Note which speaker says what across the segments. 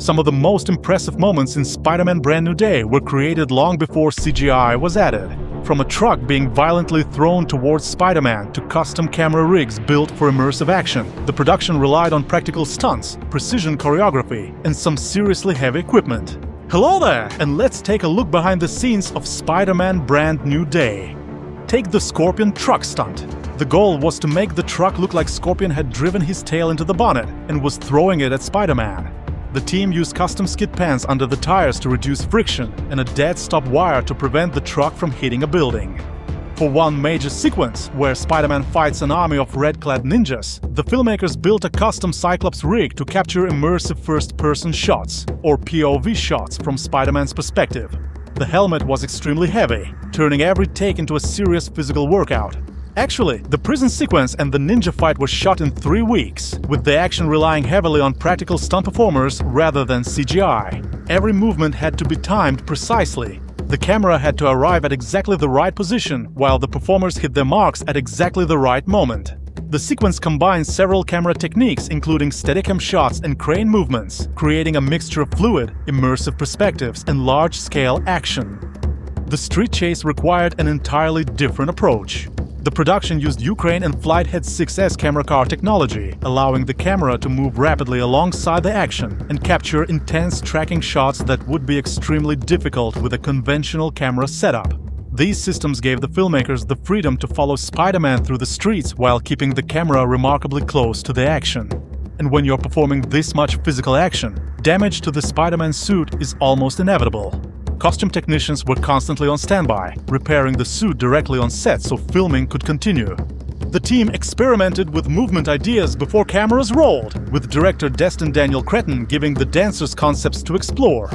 Speaker 1: Some of the most impressive moments in Spider-Man Brand New Day were created long before CGI was added. From a truck being violently thrown towards Spider-Man to custom camera rigs built for immersive action, the production relied on practical stunts, precision choreography, and some seriously heavy equipment. Hello there, and let's take a look behind the scenes of Spider-Man Brand New Day. Take the Scorpion truck stunt. The goal was to make the truck look like Scorpion had driven his tail into the bonnet and was throwing it at Spider-Man. The team used custom skid pans under the tires to reduce friction and a dead stop wire to prevent the truck from hitting a building. For one major sequence, where Spider-Man fights an army of red-clad ninjas, the filmmakers built a custom Cyclops rig to capture immersive first-person shots, or POV shots, from Spider-Man's perspective. The helmet was extremely heavy, turning every take into a serious physical workout. Actually, the prison sequence and the ninja fight was shot in 3 weeks, with the action relying heavily on practical stunt performers rather than CGI. Every movement had to be timed precisely. The camera had to arrive at exactly the right position, while the performers hit their marks at exactly the right moment. The sequence combines several camera techniques, including Steadicam shots and crane movements, creating a mixture of fluid, immersive perspectives and large-scale action. The street chase required an entirely different approach. The production used Ukraine and Flighthead 6S camera car technology, allowing the camera to move rapidly alongside the action and capture intense tracking shots that would be extremely difficult with a conventional camera setup. These systems gave the filmmakers the freedom to follow Spider-Man through the streets while keeping the camera remarkably close to the action. And when you're performing this much physical action, damage to the Spider-Man suit is almost inevitable. Costume technicians were constantly on standby, repairing the suit directly on set so filming could continue. The team experimented with movement ideas before cameras rolled, with director Destin Daniel Cretton giving the dancers concepts to explore.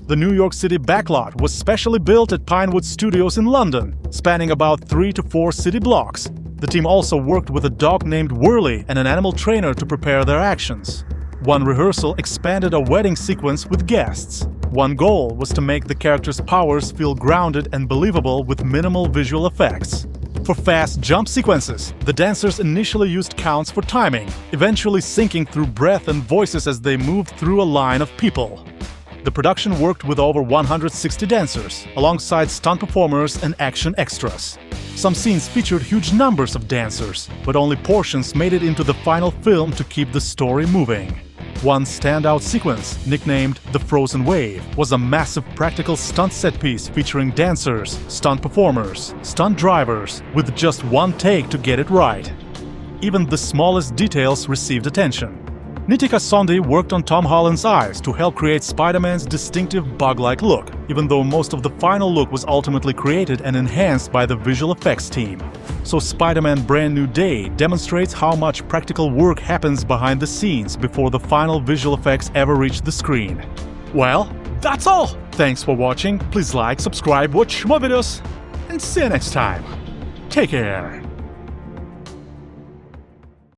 Speaker 1: The New York City backlot was specially built at Pinewood Studios in London, spanning about 3 to 4 city blocks. The team also worked with a dog named Whirly and an animal trainer to prepare their actions. One rehearsal expanded a wedding sequence with guests. One goal was to make the characters' powers feel grounded and believable with minimal visual effects. For fast jump sequences, the dancers initially used counts for timing, eventually syncing through breath and voices as they moved through a line of people. The production worked with over 160 dancers, alongside stunt performers and action extras. Some scenes featured huge numbers of dancers, but only portions made it into the final film to keep the story moving. One standout sequence, nicknamed The Frozen Wave, was a massive practical stunt set piece featuring dancers, stunt performers, stunt drivers, with just one take to get it right. Even the smallest details received attention. Nitika Sondi worked on Tom Holland's eyes to help create Spider-Man's distinctive bug-like look, even though most of the final look was ultimately created and enhanced by the visual effects team. So Spider-Man Brand New Day demonstrates how much practical work happens behind the scenes before the final visual effects ever reach the screen. Well, that's all! Thanks for watching, please like, subscribe, watch more videos, and see you next time. Take care!